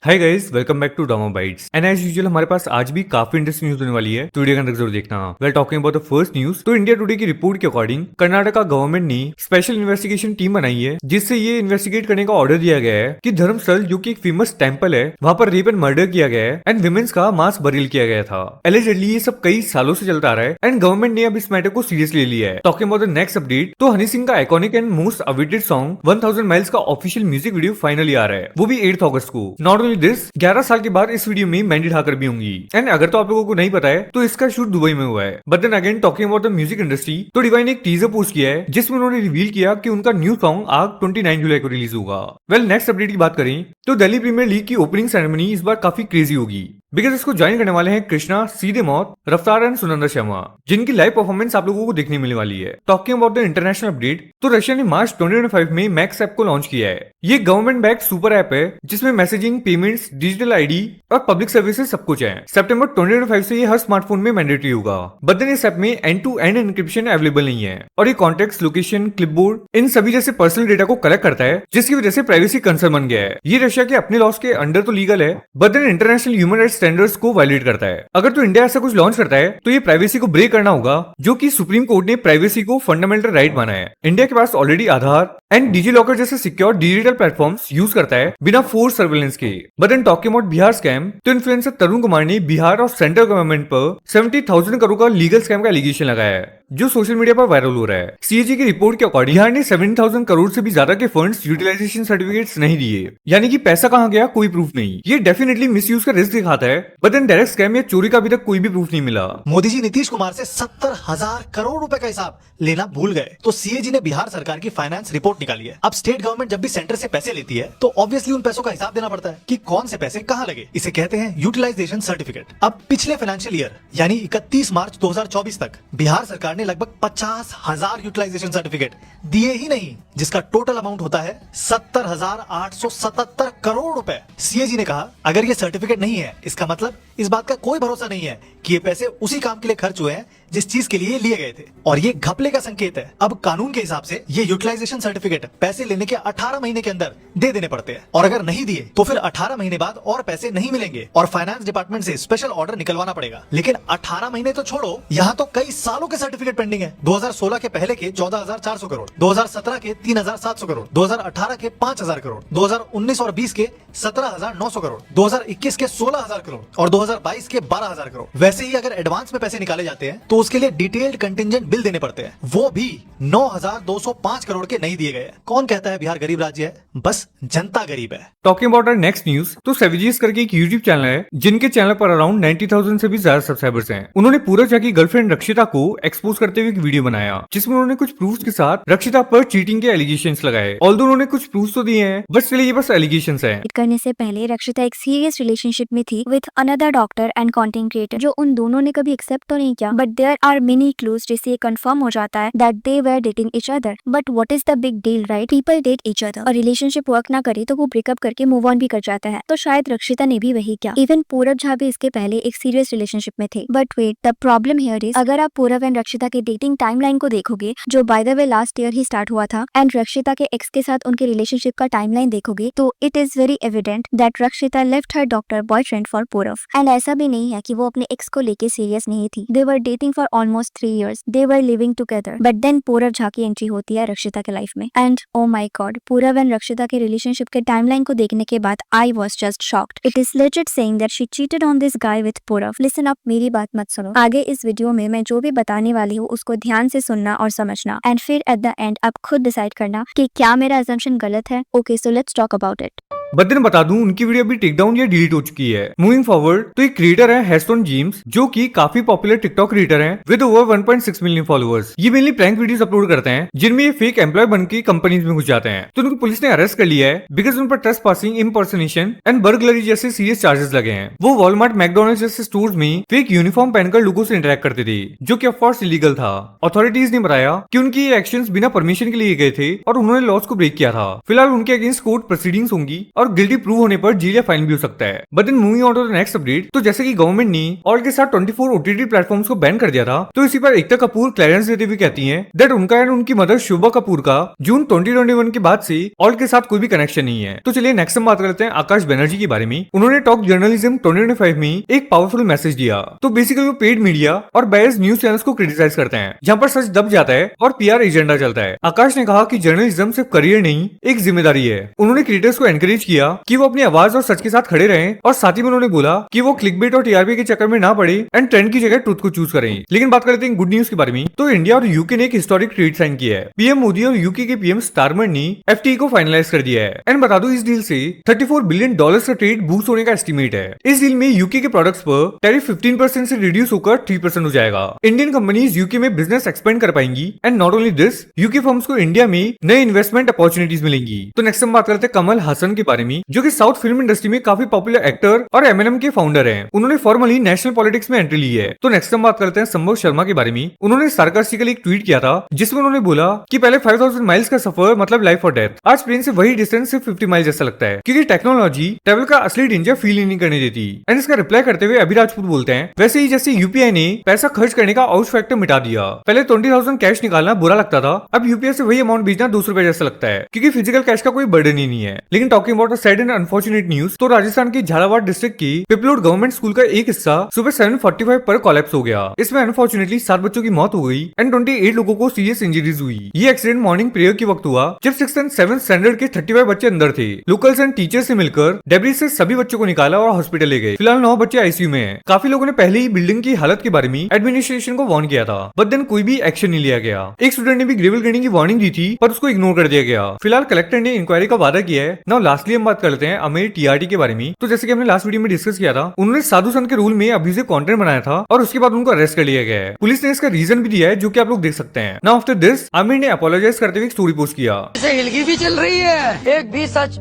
Hi guys, welcome back to Drama Bites. And as usual हमारे पास आज भी काफी इंटरेस्टिंग न्यूज होने वाली है, तो वीडियो के अंदर जरूर देखना। Well talking about the first news, तो इंडिया टुडे की रिपोर्ट के अकॉर्डिंग कर्नाटका गवर्नमेंट ने स्पेशल इन्वेस्टिगेशन टीम बनाई है, जिससे ये इन्वेस्टिगेट करने का ऑर्डर दिया गया है कि धर्मस्थल जो की एक फेमस टेम्पल है, वहाँ पर रेप एंड मर्डर किया गया है एंड विमेन्स का मास बरियल किया गया था। एलिजेडली ये सब कई सालों से चलता आ रहा है एंड गवर्नमेंट ने अब इस मैटर को सीरियसली लिया है। Talking about the next update, तो हनी सिंह का iconic and most awaited song 1000 miles का ऑफिशियल म्यूजिक वीडियो फाइनली आ रहा है, वो भी 8 अगस्त को। नॉट ओनली दिस, 11 साल के बाद इस वीडियो में मेहंदी ढाकर भी होंगी। एंड अगर तो आप लोगों को नहीं पता है तो इसका शूट दुबई में हुआ है। But then again talking about the music industry, तो डिवाइन ने एक टीजर पोस्ट किया है जिसमें उन्होंने रिवील किया कि उनका न्यू सॉन्ग आग 29 जुलाई को रिलीज होगा। वेल नेक्स्ट अपडेट की बात करें तो दिल्ली प्रीमियर लीग की ओपनिंग सेरेमनी इस बार काफी क्रेजी होगी, बिकॉज इसको ज्वाइन करने वाले हैं कृष्णा, सीधे मौत, रफ्तार एंड सुनंदा शर्मा, जिनकी लाइव परफॉर्मेंस आप लोगों को देखने मिलने वाली है। Talking about the international update, तो रशिया ने मार्च 2025 में मैक्स ऐप को लॉन्च किया है। ये गवर्नमेंट बैक्ड सुपर ऐप है जिसमें मैसेजिंग, पेमेंट्स, डिजिटल आईडी और पब्लिक सर्विसेज सब कुछ है। सितंबर 2025 से ये हर स्मार्टफोन में मैंडेटरी होगा। बट देन इस ऐप में end to end encryption available नहीं है और ये कॉन्टेक्ट, लोकेशन, क्लिपबोर्ड इन सभी जैसे पर्सनल डेटा को कलेक्ट करता है, जिसकी वजह से प्राइवेसी कंसर्न बन गया है। ये रशिया के अपने लॉस के अंडर तो लीगल है, but then international human rights standards को वायलेट करता है। अगर तो इंडिया ऐसा कुछ लॉन्च करता है तो ये प्राइवेसी को ब्रेक करना होगा, जो कि सुप्रीम कोर्ट ने प्राइवेसी को फंडामेंटल राइट माना है। इंडिया के पास already Aadhaar and DigiLocker जैसे सिक्योर डिजिटल प्लेटफॉर्म्स यूज करता है बिना फोर्स सर्वेलेंस के। But then talking about Bihar scam, तो इन्फ्लुएंसर तरुण कुमार ने बिहार और सेंट्रल गवर्नमेंट पर 70,000 करोड़ का लीगल स्कैम का एलिगेशन लगाया है, जो सोशल मीडिया पर वायरल हो रहा है। सीएजी की रिपोर्ट के अकॉर्डिंग बिहार ने 70,000 करोड़ से भी ज्यादा के फंड्स यूटिलाइजेशन सर्टिफिकेट्स नहीं दिए, यानी कि पैसा कहां गया कोई प्रूफ नहीं। ये डेफिनेटली मिसयूज का रिस्क दिखाता है, बट देन डायरेक्ट स्कैम या चोरी का अभी तक कोई भी प्रूफ नहीं मिला। मोदी जी नीतीश कुमार से 70,000 करोड़ रुपए का हिसाब लेना भूल गए, तो सीएजी ने बिहार सरकार की फाइनेंस रिपोर्ट निकाली है। अब स्टेट गवर्नमेंट जब भी सेंटर से पैसे लेती है तो ऑब्वियसली उन पैसों का हिसाब देना पड़ता है कि कौन से पैसे कहां लगे। इसे कहते हैं यूटिलाइजेशन सर्टिफिकेट। अब पिछले फाइनेंशियल ईयर यानी 31 मार्च 2024 तक बिहार सरकार ने लगभग 50,000 यूटिलाइजेशन सर्टिफिकेट दिए ही नहीं, जिसका टोटल अमाउंट होता है 70,877 करोड़ रुपए। सीएजी ने कहा अगर ये सर्टिफिकेट नहीं है, इसका मतलब इस बात का कोई भरोसा नहीं है कि ये पैसे उसी काम के लिए खर्च हुए हैं जिस चीज के लिए लिए गए थे, और ये घपले का संकेत है। अब कानून के हिसाब से ये यूटिलाइजेशन सर्टिफिकेट पैसे लेने के 18 महीने के अंदर दे देने पड़ते हैं, और अगर नहीं दिए तो फिर 18 महीने बाद और पैसे नहीं मिलेंगे और फाइनेंस डिपार्टमेंट से स्पेशल ऑर्डर निकलवाना पड़ेगा। लेकिन 18 महीने तो छोड़ो, यहाँ तो कई सालों के सर्टिफिकेट पेंडिंग है। 2016 के पहले के 14,400 करोड़, 2017 के 3,700 करोड़, 2018 के 5,000 करोड़, 2019 और 20 के 17,900 करोड़, 2021 के 16,000 करोड़ और 2022 के 12,000 करोड़। वैसे ही अगर एडवांस में पैसे निकाले जाते हैं तो उसके लिए डिटेल्ड कंटिंजेंट बिल देने पड़ते हैं, वो भी 9,205 करोड़ के नहीं दिए गए। कौन कहता है बिहार गरीब राज्य है? बस जनता गरीब है। Talking about our next news, तो सेविजीज करके एक यूट्यूब चैनल है जिनके चैनल पर अराउंड 90,000 से भी ज्यादा सब्सक्राइबर्स हैं। उन्होंने पूरज झा की गर्लफ्रेंड रक्षिता को एक्सपोज करते हुए एक वीडियो बनाया, जिसमें उन्होंने कुछ प्रूफ्स के साथ रक्षिता पर चीटिंग के एलिगेशंस लगाए। ऑल्दो उन्होंने कुछ प्रूफ्स तो दिए हैं, बट स्टिल ये बस एलिगेशंस हैं। करने से पहले रक्षिता एक सीरियस रिलेशनशिप में थी with another doctor and content creator, जो उन दोनों ने कभी एक्सेप्ट तो नहीं किया, but there are many clues जिससे ये कंफर्म हो जाता है that they were dating each other. But what is the big deal, right? People date each other और रिलेशनशिप वर्क ना करे तो वो ब्रेकअप करके मूव ऑन भी कर जाता है, तो शायद रक्षिता ने भी वही किया। इवन पूरब झा भी इसके पहले एक सीरियस रिलेशनशिप में थे। But wait, the problem here is, अगर आप पूरब एंड रक्षिता के डेटिंग टाइमलाइन को देखोगे, जो by the way last year he start हुआ था, एंड रक्षिता के एक्स के साथ उनके रिलेशनशिप का टाइमलाइन देखोगे, तो it is very evident that Rakshita left her doctor boyfriend for Purab. And ऐसा भी नहीं है कि वो अपने एक्स को लेके सीरियस नहीं थी। They were dating for almost 3 years, they were living together. But then Purab Jha की एंट्री होती है रक्षिता के लाइफ में, एंड ओ माय गॉड, पूरब एंड रक्षिता के रिलेशनशिप के टाइमलाइन को देखने के बाद I was just shocked. It is legit saying that she cheated on this guy with पूरब। लिसन अप, मेरी बात मत सुनो। आगे इस वीडियो में मैं जो भी बताने वाली हूँ उसको ध्यान से सुनना और समझना, एंड फिर एट द एंड आप खुद डिसाइड करना कि क्या मेरा असम्पशन गलत है। Okay, so let's talk about it. But दिन बता दूं, उनकी वीडियो अभी टेक डाउन या डिलीट हो चुकी है। मूविंग फॉरवर्ड, तो एक क्रिएटर है हेस्टोन जेम्स, जो कि काफी पॉपुलर टिकटॉक क्रिएटर हैं विद ओवर 1.6 मिलियन फॉलोअर्स। ये मेनली प्रैंक वीडियोस अपलोड करते हैं जिनमें ये फेक एम्प्लॉय बन के कंपनीज में घुस जाते हैं। तो उनको पुलिस ने अरेस्ट कर लिया है बिकॉज उन पर trust passing, impersonation and burglary जैसे सीरियस चार्जेस लगे हैं। वो वॉलमार्ट, मैकडोनल्ड्स जैसे स्टोर्स में फेक यूनिफॉर्म पहनकर लोगों से इंटरेक्ट करते थे, जो कि ऑफ कोर्स इलीगल था। अथॉरिटीज ने बताया कि उनकी ये एक्शंस बिना परमिशन के लिए गए थे और उन्होंने लॉस को ब्रेक किया था। फिलहाल उनके अगेंस्ट कोर्ट प्रोसीडिंग्स होंगी और गिल्टी प्रूव होने पर जेल या फाइन भी हो सकता है। But then moving on to the next update, तो जैसे कि गवर्नमेंट ने ऑल के साथ 24 ओटीटी प्लेटफॉर्म्स को बैन कर दिया था, तो इसी पर एकता कपूर क्लियरेंस देते हुए कहती हैं दैट उनका एंड उनकी मदर शोभा कपूर का जून 2021 के बाद से ऑल के साथ कोई भी कनेक्शन नहीं है। तो चलिए नेक्स्ट हम बात करते हैं आकाश बनर्जी के बारे में। उन्होंने टॉक जर्नलिज्म 2025 में एक पावरफुल मैसेज दिया। तो बेसिकली वो पेड मीडिया और बायस्ड न्यूज चैनल्स को क्रिटिसाइज करते हैं जहां पर सच दब जाता है और पीआर एजेंडा चलता है। आकाश ने कहा कि जर्नलिज्म सिर्फ करियर नहीं, एक जिम्मेदारी है। उन्होंने क्रिएटर्स को एनकरेज किया कि वो अपनी आवाज और सच के साथ खड़े रहें, और साथ ही में उन्होंने बोला कि वो क्लिकबेट और टीआरपी के चक्कर में ना पड़े एंड ट्रेंड की जगह ट्रुथ को चूज करें। लेकिन बात करते हैं गुड न्यूज के बारे में। तो इंडिया और यूके ने एक हिस्टोरिक ट्रीट साइन किया है। पीएम मोदी और यूके के पीएम स्टारमर ने एफटीई को फाइनलाइज कर दिया है। एंड बता दो इस डील से $34 बिलियन का ट्रेड बूस्ट होने का एस्टिमेट है। इस डील में यूके के प्रोडक्ट्स पर टैरिफ 15% से रिड्यूस होकर 3% हो जाएगा। इंडियन कंपनीज यूके में बिजनेस एक्सपेंड कर पाएंगी and not only this, UK firms को इंडिया में नए इन्वेस्टमेंट अपॉर्चुनिटीज मिलेंगी। तो नेक्स्ट हम बात करते हैं कमल हसन के बारे में, जो कि साउथ फिल्म इंडस्ट्री में काफी पॉपुलर एक्टर और एमएनएम के फाउंडर हैं। उन्होंने फॉर्मली नेशनल पॉलिटिक्स में एंट्री ली है। तो नेक्स्ट हम बात करते हैं संभव शर्मा के बारे में। उन्होंने सार्कास्टिकली एक ट्वीट किया था जिसमें उन्होंने बोला कि पहले 5000 माइल्स का सफर मतलब लाइफ और डेथ, आज प्लेन से वही डिस्टेंस सिर्फ 50 माइल जैसा लगता है, क्योंकि टेक्नोलॉजी ट्रेवल का असली डेंजर फील ही नहीं करने देती। एंड इसका रिप्लाई करते हुए अभी राजपूत बोलते हैं, वैसे ही जैसे यूपीआई ने पैसा खर्च करने का आउट फैक्टर मिटा दिया। पहले 20,000 कैश निकालना बुरा लगता था, अब यूपीआई से वही अमाउंट भेजना 200 रुपए जैसा लगता है, क्योंकि फिजिकल कैश का कोई बर्डन ही नहीं है। लेकिन talking about sad and unfortunate news, तो राजस्थान के झालावाड़ डिस्ट्रिक्ट की पिपलोड गवर्नमेंट स्कूल का एक हिस्सा सुबह 7:45 पर कोलैप्स हो गया। इसमें अनफॉर्चुनेटली 7 बच्चों की मौत हो गई एंड 28 लोगों को सीरियस इंजरीज हुई। ये एक्सीडेंट मॉर्निंग प्रेयर के वक्त हुआ जब 6th एंड 7th स्टैंडर्ड के 35 बच्चे अंदर थे। लोकल्स एंड टीचर्स से मिलकर डेब्रिज से सभी बच्चों को निकाला और हॉस्पिटल ले गए। फिलहाल 9 बच्चे आईसीयू में हैं। काफी लोगों ने पहले ही बिल्डिंग की हालत के बारे में एडमिनिस्ट्रेशन को वार्न किया था, बट देन कोई भी एक्शन नहीं लिया गया। एक स्टूडेंट ने भी ग्रेवल गिरने की वार्निंग दी थी, पर उसको इग्नोर कर दिया गया। फिलहाल कलेक्टर ने इंक्वायरी का वादा किया है। नाउ लास्टली हम बात करते हैं अमेर टीआरटी के बारे में। तो जैसे कि हमने लास्ट वीडियो में डिस्कस किया था, उन्होंने साधु संत के रूल में अब्यूजिव कंटेंट बनाया था और उसके बाद उनको अरेस्ट कर लिया गया है। पुलिस ने इसका रीजन भी दिया है, जो कि आप लोग देख सकते हैं। नाउ आफ्टर दिस आमिर ने अपोलोजाइज करते हुए एक स्टोरी पोस्ट किया। हिलकी भी चल रही है, एक भी सच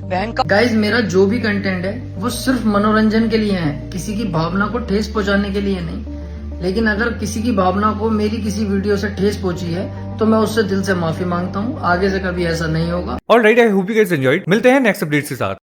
बहन का। गाइज मेरा जो भी कंटेंट है वो सिर्फ मनोरंजन के लिए है, किसी की भावना को ठेस पहुंचाने के लिए नहीं। लेकिन अगर किसी की भावना को मेरी किसी वीडियो से ठेस पहुंची है तो मैं उससे दिल से माफी मांगता हूँ। आगे से कभी ऐसा नहीं होगा। Alright, I hope you guys enjoyed. मिलते हैं नेक्स्ट अपडेट के साथ।